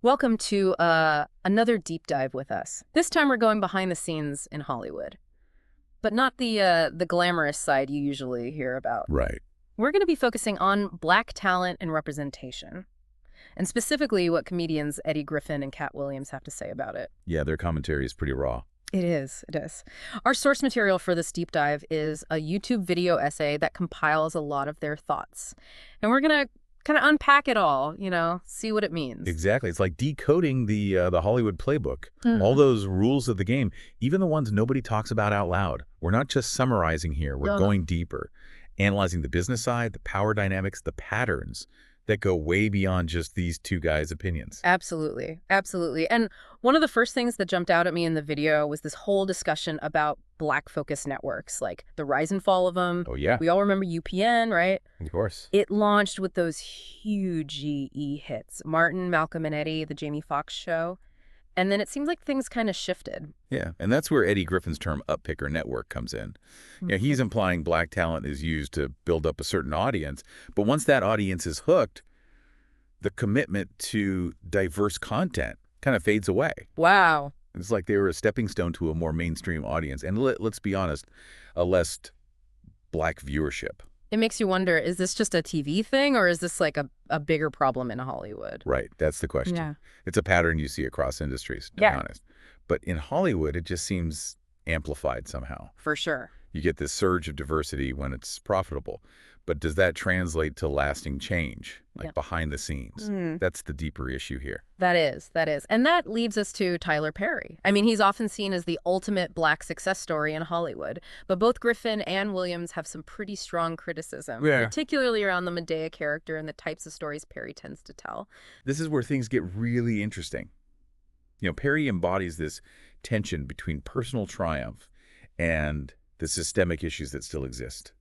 Welcome to another deep dive with us. This time we're going behind the scenes in Hollywood, but not the glamorous side you usually hear about. Right. We're going to be focusing on Black talent and representation, and specifically what comedians Eddie Griffin and Katt Williams have to say about it. Yeah, their commentary is pretty raw. It is, it is. Our source material for this deep dive is a YouTube video essay that compiles a lot of their thoughts. And we're going to kind of unpack it all, see what it means. Exactly. It's like decoding the Hollywood playbook. Mhm. All those rules of the game, even the ones nobody talks about out loud. We're not just summarizing here. We're Uh-huh. going deeper, analyzing the business side, the power dynamics, the patterns that go way beyond just these two guys' opinions. Absolutely. Absolutely. And one of the first things that jumped out at me in the video was this whole discussion about Black focused networks, like the rise and fall of them. Oh, yeah. We all remember UPN, right? Of course. It launched with those huge hits, Martin, Malcolm and Eddie, the Jamie Foxx show. And then it seems like things kind of shifted. Yeah, and that's where Eddie Griffin's term uppicker network comes in. Yeah, he's implying Black talent is used to build up a certain audience, but once that audience is hooked, the commitment to diverse content kind of fades away. Wow. It's like they were a stepping stone to a more mainstream audience, and let's be honest, a less Black viewership. It makes you wonder, is this just a TV thing or is this like a bigger problem in Hollywood? Right, that's the question. Yeah. It's a pattern you see across industries, to be Yeah. honest. But in Hollywood, it just seems amplified somehow. For sure. You get this surge of diversity when it's profitable. But does that translate to lasting change, like Yeah. behind the scenes? Mm. That's the deeper issue here. That is. And that leads us to Tyler Perry. I mean, he's often seen as the ultimate Black success story in Hollywood, but both Griffin and Williams have some pretty strong criticism, Yeah. particularly around the Medea character and the types of stories Perry tends to tell. This is where things get really interesting. Perry embodies this tension between personal triumph and the systemic issues that still exist.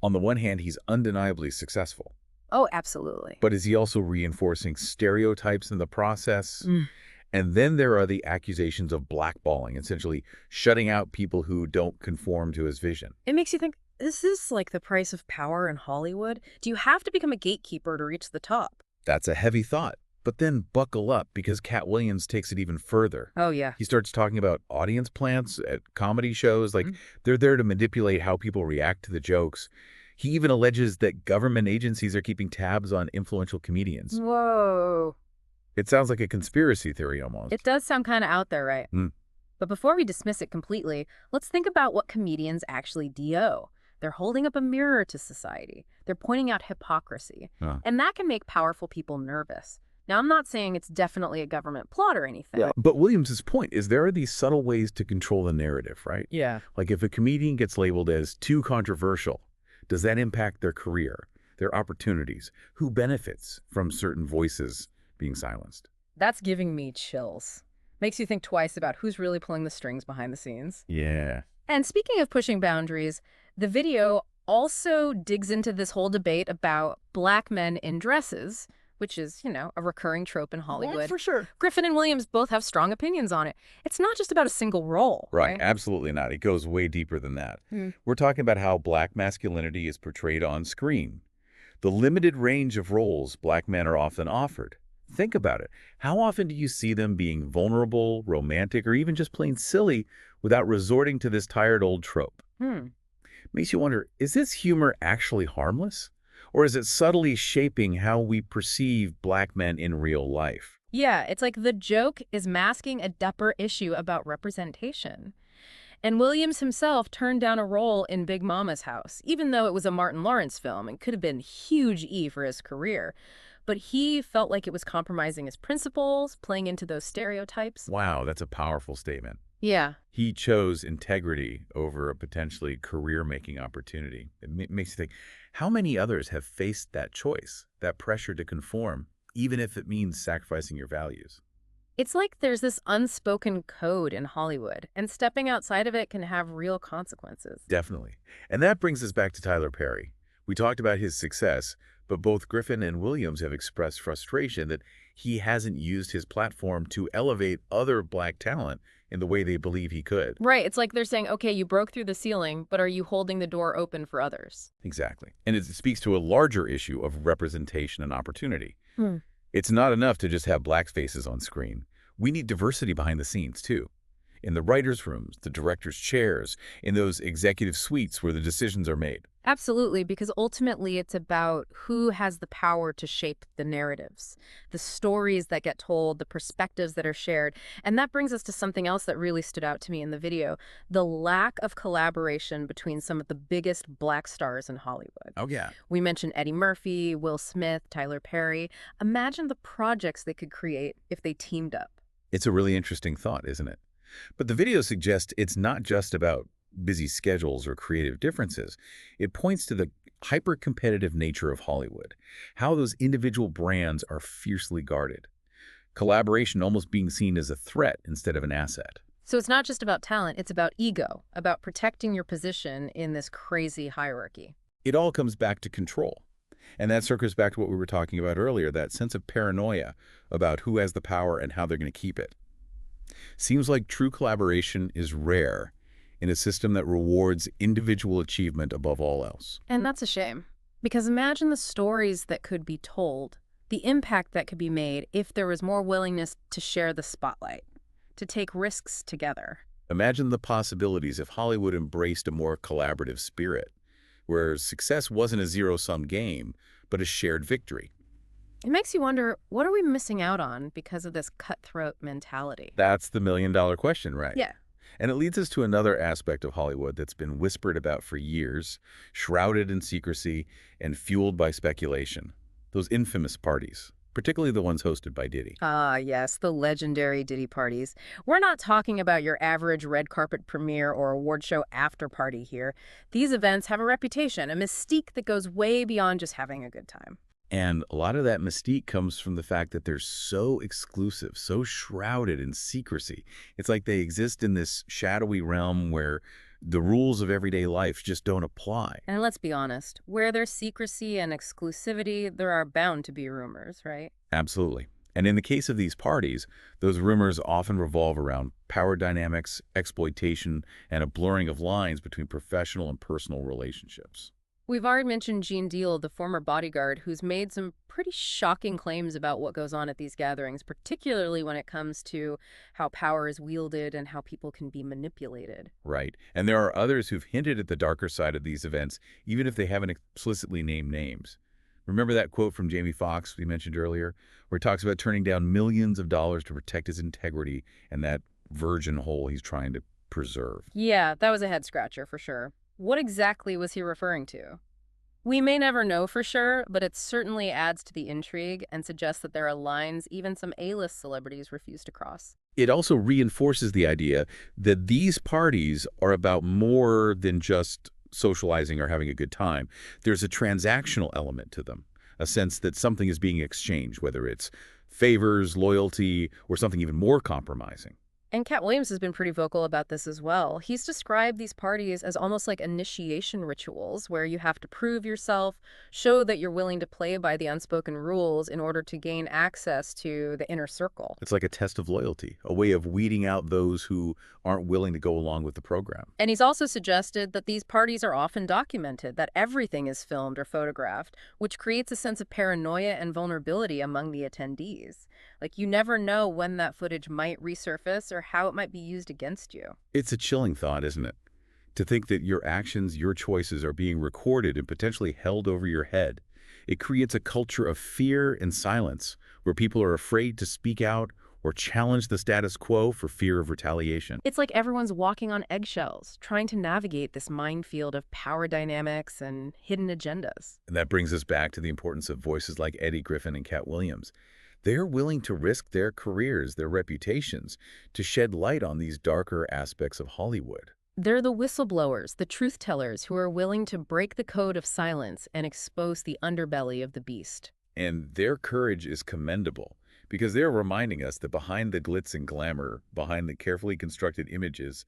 On the one hand, he's undeniably successful. Oh, absolutely. But is he also reinforcing stereotypes in the process? Mm. And then there are the accusations of blackballing, essentially shutting out people who don't conform to his vision. It makes you think, is this like the price of power in Hollywood? Do you have to become a gatekeeper to reach the top? That's a heavy thought. But then buckle up, because Katt Williams takes it even further. Oh, yeah. He starts talking about audience plants at comedy shows. Like, Mhm. they're there to manipulate how people react to the jokes. He even alleges that government agencies are keeping tabs on influential comedians. Whoa. It sounds like a conspiracy theory almost. It does sound kind of out there, right? Mm. But before we dismiss it completely, let's think about what comedians actually do. They're holding up a mirror to society. They're pointing out hypocrisy. Huh. And that can make powerful people nervous. Now, I'm not saying it's definitely a government plot or anything. But Williams's point is there are these subtle ways to control the narrative, right? Yeah. Like if a comedian gets labeled as too controversial, does that impact their career, their opportunities? Who benefits from certain voices being silenced? That's giving me chills. Makes you think twice about who's really pulling the strings behind the scenes. Yeah. And speaking of pushing boundaries, the video also digs into this whole debate about Black men in dresses, which is, a recurring trope in Hollywood. For sure. Griffin and Williams both have strong opinions on it. It's not just about a single role, Right, absolutely not. It goes way deeper than that. Hmm. We're talking about how Black masculinity is portrayed on screen. The limited range of roles Black men are often offered. Think about it. How often do you see them being vulnerable, romantic, or even just plain silly without resorting to this tired old trope? Makes you wonder, is this humor actually harmless? Or is it subtly shaping how we perceive Black men in real life? Yeah, it's like the joke is masking a deeper issue about representation. And Williams himself turned down a role in Big Mama's House, even though it was a Martin Lawrence film and could have been huge for his career. But he felt like it was compromising his principles, playing into those stereotypes. Wow, that's a powerful statement. Yeah. He chose integrity over a potentially career-making opportunity. It makes you think, how many others have faced that choice, that pressure to conform, even if it means sacrificing your values? It's like there's this unspoken code in Hollywood, and stepping outside of it can have real consequences. Definitely. And that brings us back to Tyler Perry. We talked about his success, but both Griffin and Williams have expressed frustration that he hasn't used his platform to elevate other Black talent in the way they believe he could. Right. It's like they're saying, okay, you broke through the ceiling, but are you holding the door open for others? Exactly. And it speaks to a larger issue of representation and opportunity. It's not enough to just have black faces on screen. We need diversity behind the scenes, too. In the writers' rooms, the directors' chairs, in those executive suites where the decisions are made. Absolutely, because ultimately it's about who has the power to shape the narratives, the stories that get told, the perspectives that are shared. And that brings us to something else that really stood out to me in the video, the lack of collaboration between some of the biggest black stars in Hollywood. Oh, yeah. We mentioned Eddie Murphy, Will Smith, Tyler Perry. Imagine the projects they could create if they teamed up. It's a really interesting thought, isn't it? But the video suggests it's not just about busy schedules or creative differences. It points to the hyper-competitive nature of Hollywood, how those individual brands are fiercely guarded. Collaboration almost being seen as a threat instead of an asset. So it's not just about talent, it's about ego, about protecting your position in this crazy hierarchy. It all comes back to control. And that circles back to what we were talking about earlier, that sense of paranoia about who has the power and how they're going to keep it. Seems like true collaboration is rare in a system that rewards individual achievement above all else. And that's a shame. Because imagine the stories that could be told, the impact that could be made if there was more willingness to share the spotlight, to take risks together. Imagine the possibilities if Hollywood embraced a more collaborative spirit, where success wasn't a zero-sum game, but a shared victory. It makes you wonder, what are we missing out on because of this cutthroat mentality? That's the million-dollar question, right? Yeah. And it leads us to another aspect of Hollywood that's been whispered about for years, shrouded in secrecy, and fueled by speculation. Those infamous parties, particularly the ones hosted by Diddy. Ah, yes, the legendary Diddy parties. We're not talking about your average red carpet premiere or award show after party here. These events have a reputation, a mystique that goes way beyond just having a good time. And a lot of that mystique comes from the fact that they're so exclusive, so shrouded in secrecy. It's like they exist in this shadowy realm where the rules of everyday life just don't apply. And let's be honest, where there's secrecy and exclusivity, there are bound to be rumors, right? Absolutely. And in the case of these parties, those rumors often revolve around power dynamics, exploitation, and a blurring of lines between professional and personal relationships. We've already mentioned Gene Deal, the former bodyguard, who's made some pretty shocking claims about what goes on at these gatherings, particularly when it comes to how power is wielded and how people can be manipulated. Right. And there are others who've hinted at the darker side of these events, even if they haven't explicitly named names. Remember that quote from Jamie Foxx we mentioned earlier, where he talks about turning down millions of dollars to protect his integrity and that virgin hole he's trying to preserve? Yeah, that was a head-scratcher for sure. What exactly was he referring to? We may never know for sure, but it certainly adds to the intrigue and suggests that there are lines even some A-list celebrities refuse to cross. It also reinforces the idea that these parties are about more than just socializing or having a good time. There's a transactional element to them, a sense that something is being exchanged, whether it's favors, loyalty, or something even more compromising. And Katt Williams has been pretty vocal about this as well. He's described these parties as almost like initiation rituals where you have to prove yourself, show that you're willing to play by the unspoken rules in order to gain access to the inner circle. It's like a test of loyalty, a way of weeding out those who aren't willing to go along with the program. And he's also suggested that these parties are often documented, that everything is filmed or photographed, which creates a sense of paranoia and vulnerability among the attendees. Like, you never know when that footage might resurface or how it might be used against you. It's a chilling thought, isn't it? To think that your actions, your choices are being recorded and potentially held over your head. It creates a culture of fear and silence where people are afraid to speak out or challenge the status quo for fear of retaliation. It's like everyone's walking on eggshells, trying to navigate this minefield of power dynamics and hidden agendas. And that brings us back to the importance of voices like Eddie Griffin and Katt Williams. They're willing to risk their careers, their reputations, to shed light on these darker aspects of Hollywood. They're the whistleblowers, the truth tellers who are willing to break the code of silence and expose the underbelly of the beast. And their courage is commendable because they're reminding us that behind the glitz and glamour, behind the carefully constructed images,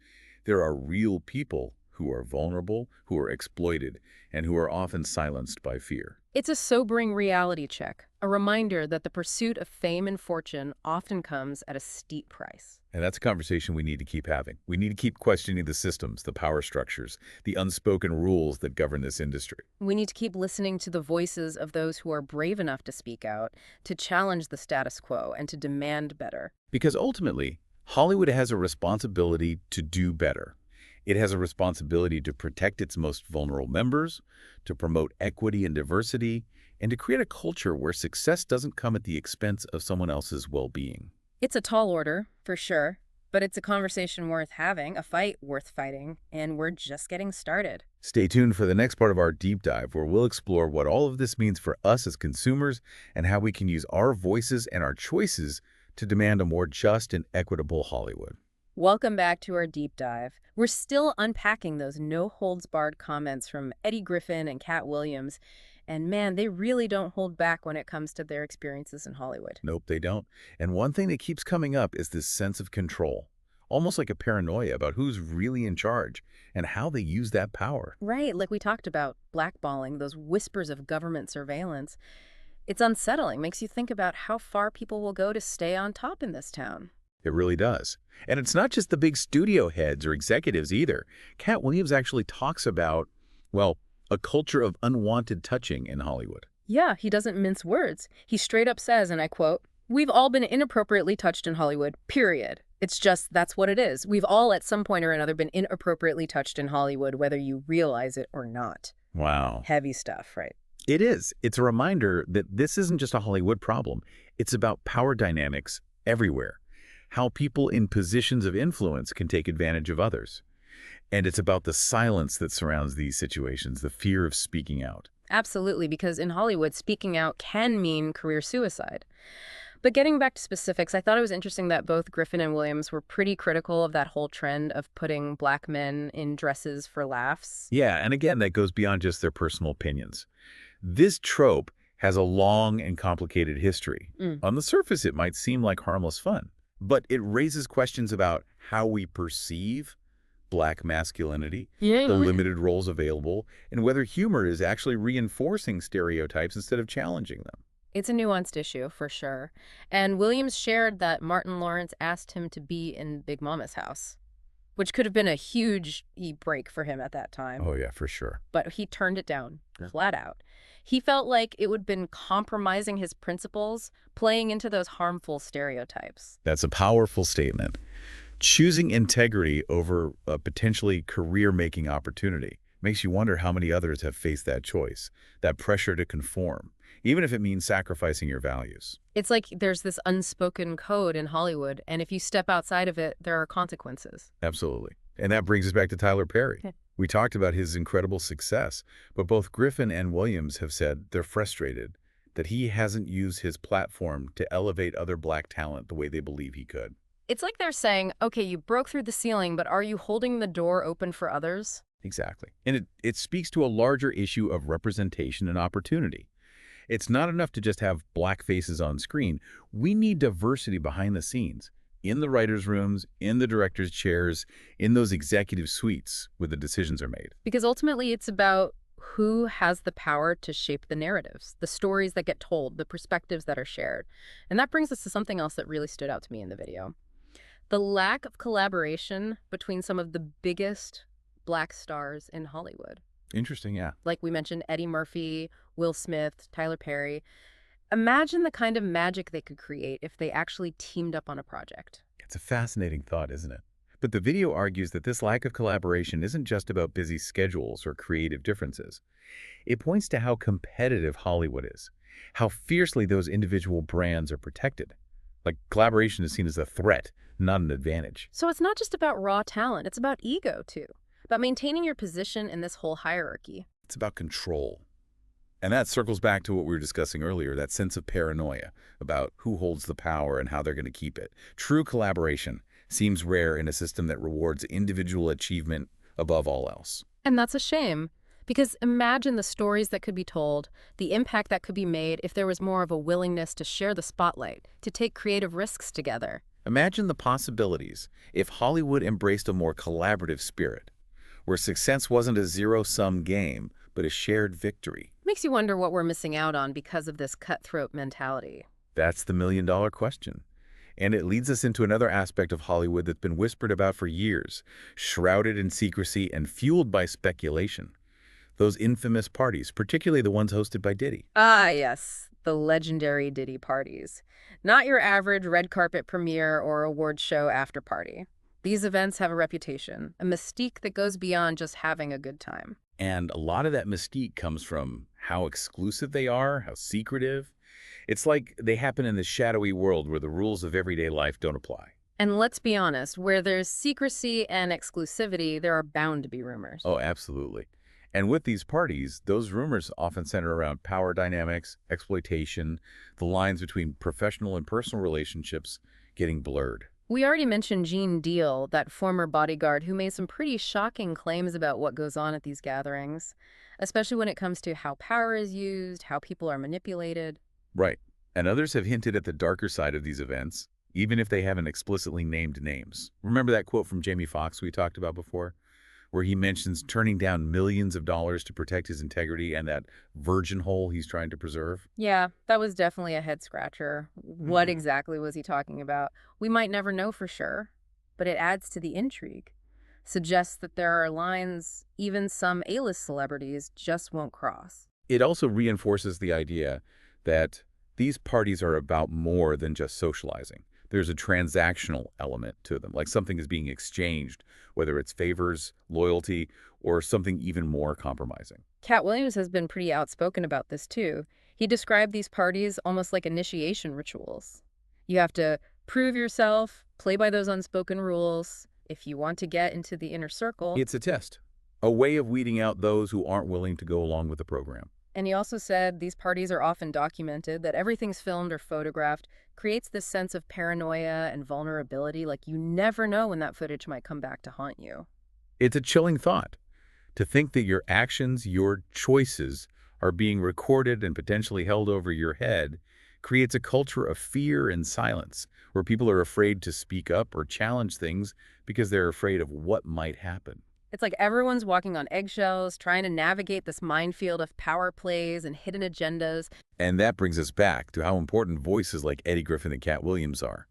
there are real people who are vulnerable, who are exploited, and who are often silenced by fear. It's a sobering reality check, a reminder that the pursuit of fame and fortune often comes at a steep price. And that's a conversation we need to keep having. We need to keep questioning the systems, the power structures, the unspoken rules that govern this industry. We need to keep listening to the voices of those who are brave enough to speak out, to challenge the status quo, and to demand better. Because ultimately, Hollywood has a responsibility to do better. It has a responsibility to protect its most vulnerable members, to promote equity and diversity, and to create a culture where success doesn't come at the expense of someone else's well-being. It's a tall order, for sure, but it's a conversation worth having, a fight worth fighting, and we're just getting started. Stay tuned for the next part of our deep dive, where we'll explore what all of this means for us as consumers and how we can use our voices and our choices to demand a more just and equitable Hollywood. Welcome back to our deep dive. We're still unpacking those no-holds-barred comments from Eddie Griffin and Katt Williams, and man, they really don't hold back when it comes to their experiences in Hollywood. Nope, they don't. And one thing that keeps coming up is this sense of control, almost like a paranoia about who's really in charge and how they use that power. Right, like we talked about, blackballing, those whispers of government surveillance. It's unsettling, makes you think about how far people will go to stay on top in this town. It really does. And it's not just the big studio heads or executives either. Katt Williams actually talks about, well, a culture of unwanted touching in Hollywood. Yeah, he doesn't mince words. He straight up says, and I quote, "We've all been inappropriately touched in Hollywood, period. It's just that's what it is. We've all at some point or another been inappropriately touched in Hollywood, whether you realize it or not." Wow. Heavy stuff, right? It is. It's a reminder that this isn't just a Hollywood problem. It's about power dynamics everywhere, how people in positions of influence can take advantage of others. And it's about the silence that surrounds these situations, the fear of speaking out. Absolutely, because in Hollywood, speaking out can mean career suicide. But getting back to specifics, I thought it was interesting that both Griffin and Williams were pretty critical of that whole trend of putting black men in dresses for laughs. Yeah, and again, that goes beyond just their personal opinions. This trope has a long and complicated history. On the surface, it might seem like harmless fun, but it raises questions about how we perceive black masculinity, the limited roles available, and whether humor is actually reinforcing stereotypes instead of challenging them. It's a nuanced issue, for sure. And Williams shared that Martin Lawrence asked him to be in Big Mama's house, which could have been a huge break for him at that time. Oh, yeah, for sure. But he turned it down, flat out. He felt like it would have been compromising his principles, playing into those harmful stereotypes. That's a powerful statement. Choosing integrity over a potentially career-making opportunity makes you wonder how many others have faced that choice, that pressure to conform, even if it means sacrificing your values. It's like there's this unspoken code in Hollywood, and if you step outside of it, there are consequences. Absolutely. And that brings us back to Tyler Perry. We talked about his incredible success, but both Griffin and Williams have said they're frustrated that he hasn't used his platform to elevate other black talent the way they believe he could. It's like they're saying, okay, you broke through the ceiling, but are you holding the door open for others? Exactly. And it speaks to a larger issue of representation and opportunity. It's not enough to just have black faces on screen. We need diversity behind the scenes, in the writers' rooms, in the directors' chairs, in those executive suites where the decisions are made. Because ultimately it's about who has the power to shape the narratives, the stories that get told, the perspectives that are shared. And that brings us to something else that really stood out to me in the video. The lack of collaboration between some of the biggest black stars in Hollywood. Interesting, yeah. Like we mentioned, Eddie Murphy, Will Smith, Tyler Perry. Imagine the kind of magic they could create if they actually teamed up on a project. It's a fascinating thought, isn't it? But the video argues that this lack of collaboration isn't just about busy schedules or creative differences. It points to how competitive Hollywood is, how fiercely those individual brands are protected. Like, collaboration is seen as a threat, not an advantage. So it's not just about raw talent, it's about ego, too. About maintaining your position in this whole hierarchy. It's about control. And that circles back to what we were discussing earlier, that sense of paranoia about who holds the power and how they're going to keep it. True collaboration seems rare in a system that rewards individual achievement above all else. And that's a shame, because imagine the stories that could be told, the impact that could be made if there was more of a willingness to share the spotlight, to take creative risks together. Imagine the possibilities if Hollywood embraced a more collaborative spirit, where success wasn't a zero-sum game, but a shared victory. Makes you wonder what we're missing out on because of this cutthroat mentality. That's the million-dollar question. And it leads us into another aspect of Hollywood that's been whispered about for years, shrouded in secrecy and fueled by speculation. Those infamous parties, particularly the ones hosted by Diddy. Ah, yes, the legendary Diddy parties. Not your average red carpet premiere or award show after party. These events have a reputation, a mystique that goes beyond just having a good time. And a lot of that mystique comes from how exclusive they are, how secretive. It's like they happen in the shadowy world where the rules of everyday life don't apply. And let's be honest, where there's secrecy and exclusivity, there are bound to be rumors. Oh, absolutely. And with these parties, those rumors often center around power dynamics, exploitation, the lines between professional and personal relationships getting blurred. We already mentioned Gene Deal, that former bodyguard who made some pretty shocking claims about what goes on at these gatherings, especially when it comes to how power is used, how people are manipulated. Right. And others have hinted at the darker side of these events, even if they haven't explicitly named names. Remember that quote from Jamie Foxx we talked about before, where he mentions turning down millions of dollars to protect his integrity and that virgin hole he's trying to preserve? Yeah, that was definitely a head scratcher. What exactly was he talking about? We might never know for sure, but it adds to the intrigue. Suggests that there are lines even some A-list celebrities just won't cross. It also reinforces the idea that these parties are about more than just socializing. There's a transactional element to them, like something is being exchanged, whether it's favors, loyalty, or something even more compromising. Katt Williams has been pretty outspoken about this too. He described these parties almost like initiation rituals. You have to prove yourself, play by those unspoken rules, if you want to get into the inner circle. It's a test, a way of weeding out those who aren't willing to go along with the program. And he also said these parties are often documented, that everything's filmed or photographed, creates this sense of paranoia and vulnerability, like you never know when that footage might come back to haunt you. It's a chilling thought, to think that your actions, your choices, are being recorded and potentially held over your head creates a culture of fear and silence, where people are afraid to speak up or challenge things because they're afraid of what might happen. It's like everyone's walking on eggshells, trying to navigate this minefield of power plays and hidden agendas. And that brings us back to how important voices like Eddie Griffin and Katt Williams are.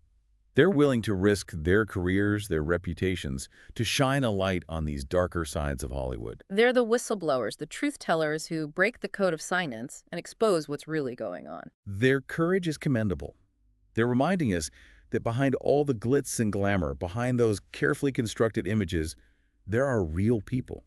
They're willing to risk their careers, their reputations, to shine a light on these darker sides of Hollywood. They're the whistleblowers, the truth tellers who break the code of silence and expose what's really going on. Their courage is commendable. They're reminding us that behind all the glitz and glamour, behind those carefully constructed images, there are real people.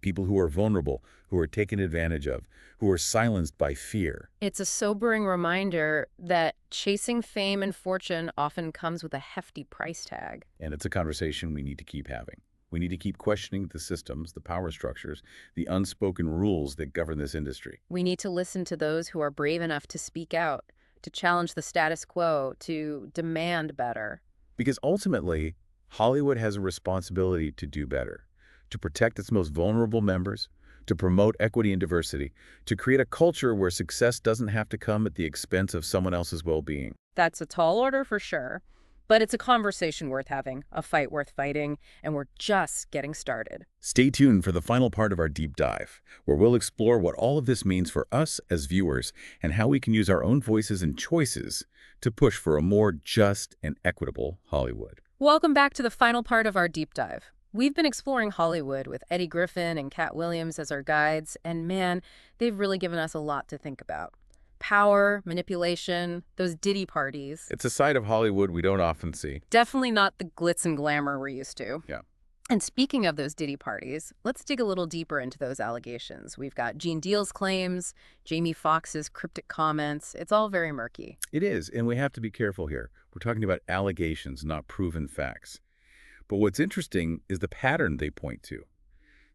People who are vulnerable, who are taken advantage of, who are silenced by fear. It's a sobering reminder that chasing fame and fortune often comes with a hefty price tag. And it's a conversation we need to keep having. We need to keep questioning the systems, the power structures, the unspoken rules that govern this industry. We need to listen to those who are brave enough to speak out, to challenge the status quo, to demand better. Because ultimately, Hollywood has a responsibility to do better, to protect its most vulnerable members, to promote equity and diversity, to create a culture where success doesn't have to come at the expense of someone else's well-being. That's a tall order for sure, but it's a conversation worth having, a fight worth fighting, and we're just getting started. Stay tuned for the final part of our deep dive, where we'll explore what all of this means for us as viewers and how we can use our own voices and choices to push for a more just and equitable Hollywood. Welcome back to the final part of our deep dive. We've been exploring Hollywood with Eddie Griffin and Katt Williams as our guides, and man, they've really given us a lot to think about. Power, manipulation, those Diddy parties. It's a side of Hollywood we don't often see. Definitely not the glitz and glamour we're used to. Yeah. And speaking of those Diddy parties, let's dig a little deeper into those allegations. We've got Gene Deal's claims, Jamie Foxx's cryptic comments. It's all very murky. It is, and we have to be careful here. We're talking about allegations, not proven facts. But what's interesting is the pattern they point to.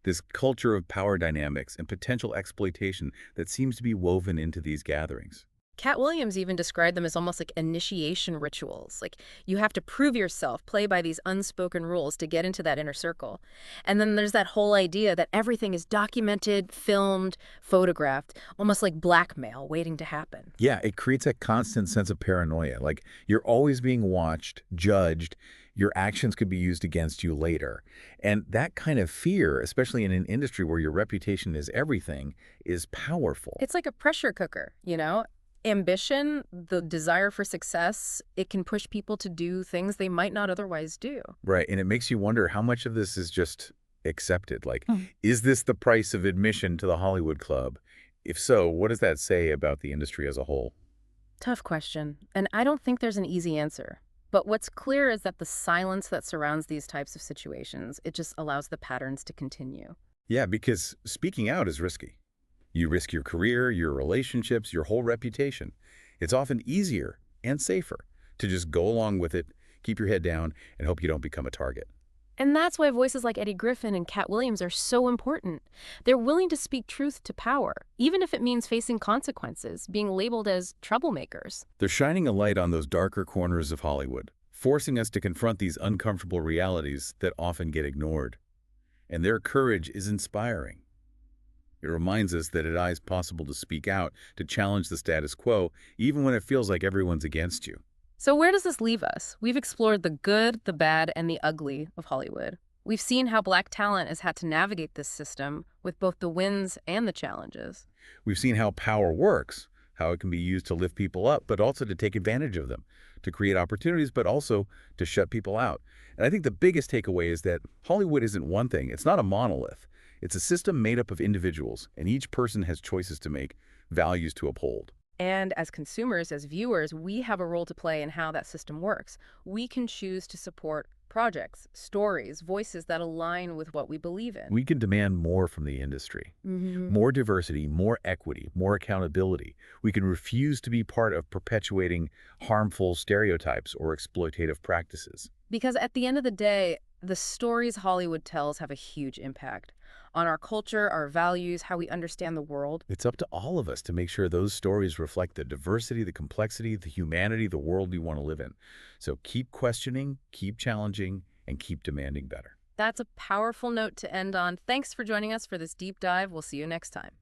This culture of power dynamics and potential exploitation that seems to be woven into these gatherings. Katt Williams even described them as almost like initiation rituals. Like you have to prove yourself, play by these unspoken rules to get into that inner circle. And then there's that whole idea that everything is documented, filmed, photographed, almost like blackmail waiting to happen. Yeah, it creates a constant sense of paranoia. Like you're always being watched, judged, Your actions could be used against you later. And that kind of fear, especially in an industry where your reputation is everything, is powerful. It's like a pressure cooker, you know? Ambition, the desire for success, it can push people to do things they might not otherwise do. Right. And it makes you wonder how much of this is just accepted. Like, is this the price of admission to the Hollywood Club? If so, what does that say about the industry as a whole? Tough question, and I don't think there's an easy answer. But what's clear is that the silence that surrounds these types of situations, it just allows the patterns to continue. Yeah, because speaking out is risky. You risk your career, your relationships, your whole reputation. It's often easier and safer to just go along with it, keep your head down, and hope you don't become a target. And that's why voices like Eddie Griffin and Katt Williams are so important. They're willing to speak truth to power, even if it means facing consequences, being labeled as troublemakers. They're shining a light on those darker corners of Hollywood, forcing us to confront these uncomfortable realities that often get ignored. And their courage is inspiring. It reminds us that it is possible to speak out, to challenge the status quo, even when it feels like everyone's against you. So where does this leave us? We've explored the good, the bad, and the ugly of Hollywood. We've seen how Black talent has had to navigate this system with both the wins and the challenges. We've seen how power works, how it can be used to lift people up, but also to take advantage of them, to create opportunities, but also to shut people out. And I think the biggest takeaway is that Hollywood isn't one thing. It's not a monolith. It's a system made up of individuals, and each person has choices to make, values to uphold. And as consumers, as viewers, we have a role to play in how that system works. We can choose to support projects, stories, voices that align with what we believe in. We can demand more from the industry. More diversity, more equity, more accountability. We can refuse to be part of perpetuating harmful stereotypes or exploitative practices. Because at the end of the day, the stories Hollywood tells have a huge impact on our culture, our values, how we understand the world. It's up to all of us to make sure those stories reflect the diversity, the complexity, the humanity, the world we want to live in. So keep questioning, keep challenging, and keep demanding better. That's a powerful note to end on. Thanks for joining us for this deep dive. We'll see you next time.